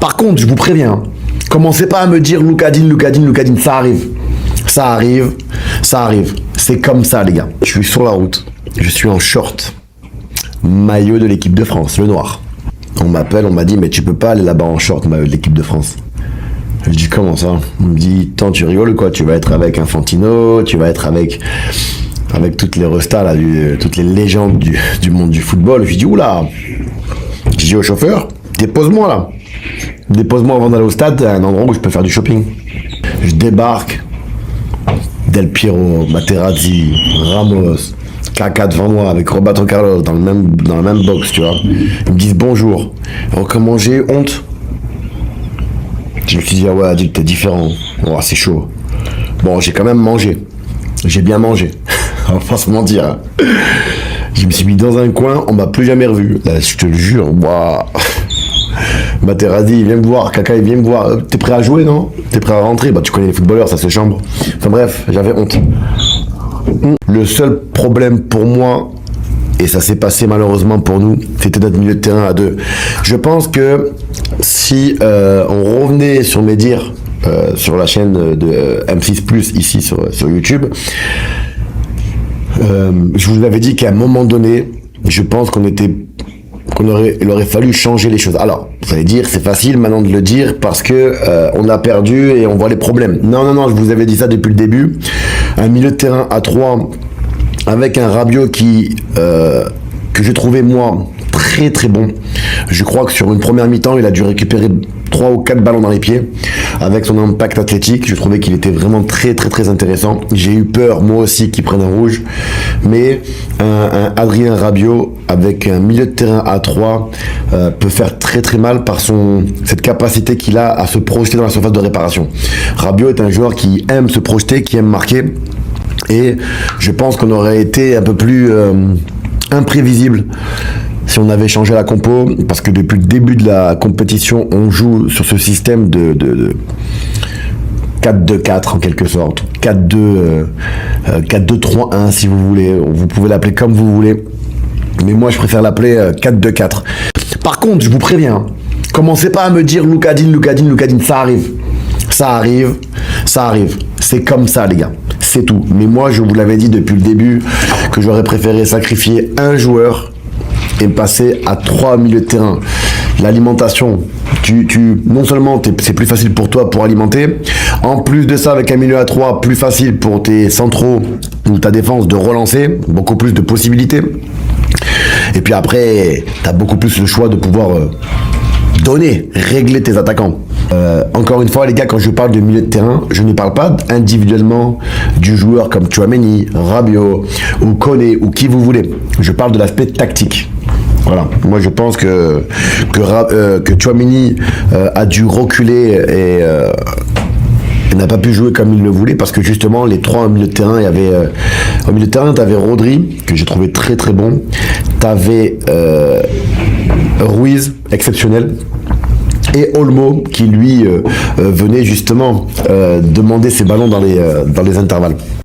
Par contre, je vous préviens, commencez pas à me dire Loukadine, ça arrive. Ça arrive, ça arrive. C'est comme ça, les gars. Je suis sur la route, je suis en short, maillot de l'équipe de France, le noir. On m'appelle, on m'a dit, mais tu peux pas aller là-bas en short, maillot de l'équipe de France. Je dis, comment ça? On me dit, tant tu rigoles quoi, tu vas être avec Infantino, tu vas être avec toutes les restas, là, toutes les légendes du monde du football. Je dis, oula. Je dis au chauffeur, dépose-moi là. Dépose-moi avant d'aller au stade, à un endroit où je peux faire du shopping. Je débarque, Del Piero, Materazzi, Ramos, Kaka devant moi avec Roberto Carlos dans la même box, tu vois. Ils me disent bonjour. Alors comment j'ai honte? Je me suis dit, ah ouais, Adil, t'es différent. Oh, c'est chaud. Bon, j'ai quand même mangé. J'ai bien mangé. On va pas se mentir. Hein. Je me suis mis dans un coin, on m'a plus jamais revu. Là, je te le jure, waouh. Materazzi, il vient me voir. Kaka, il vient me voir. T'es prêt à jouer, non? T'es prêt à rentrer? Bah, tu connais les footballeurs, ça se chambre. Enfin bref, j'avais honte. Le seul problème pour moi, et ça s'est passé malheureusement pour nous, c'était notre milieu de terrain à deux. Je pense que si on revenait sur mes dires sur la chaîne de M6+, ici sur YouTube, je vous avais dit qu'à un moment donné, je pense il aurait fallu changer les choses. Alors, vous allez dire, c'est facile maintenant de le dire parce que on a perdu et on voit les problèmes. Non, je vous avais dit ça depuis le début. Un milieu de terrain à 3 avec un Rabiot que j'ai trouvé moi très très bon. Je crois que sur une première mi-temps, il a dû récupérer 3 ou 4 ballons dans les pieds avec son impact athlétique. Je trouvais qu'il était vraiment très très très intéressant. J'ai eu peur moi aussi qu'il prenne un rouge, mais un Adrien Rabiot avec un milieu de terrain à 3 peut faire très très mal par cette capacité qu'il a à se projeter dans la surface de réparation. Rabiot est un joueur qui aime se projeter, qui aime marquer, et je pense qu'on aurait été un peu plus imprévisible si on avait changé la compo, parce que depuis le début de la compétition, on joue sur ce système de 4-2-4 en quelque sorte, 4-2-3-1 si vous voulez, vous pouvez l'appeler comme vous voulez, mais moi je préfère l'appeler 4-2-4. Par contre, je vous préviens, commencez pas à me dire Loukadine, ça arrive. Ça arrive, ça arrive. C'est comme ça, les gars. C'est tout. Mais moi, je vous l'avais dit depuis le début que j'aurais préféré sacrifier un joueur et passer à 3 milieux de terrain. L'alimentation, non seulement c'est plus facile pour toi pour alimenter, en plus de ça, avec un milieu à 3, plus facile pour tes centraux ou ta défense de relancer, beaucoup plus de possibilités. Et puis après, tu as beaucoup plus le choix de pouvoir régler tes attaquants. Encore une fois, les gars, quand je parle de milieu de terrain, je ne parle pas individuellement du joueur comme Tchouaméni, Rabiot ou Koné ou qui vous voulez. Je parle de l'aspect tactique. Voilà. Moi, je pense que Tchouaméni a dû reculer et n'a pas pu jouer comme il le voulait parce que justement, les 3 au milieu de terrain, au milieu de terrain, tu avais Rodri, que j'ai trouvé très très bon. Tu avais Ruiz, exceptionnel. Et Olmo qui lui venait justement demander ses ballons dans les intervalles.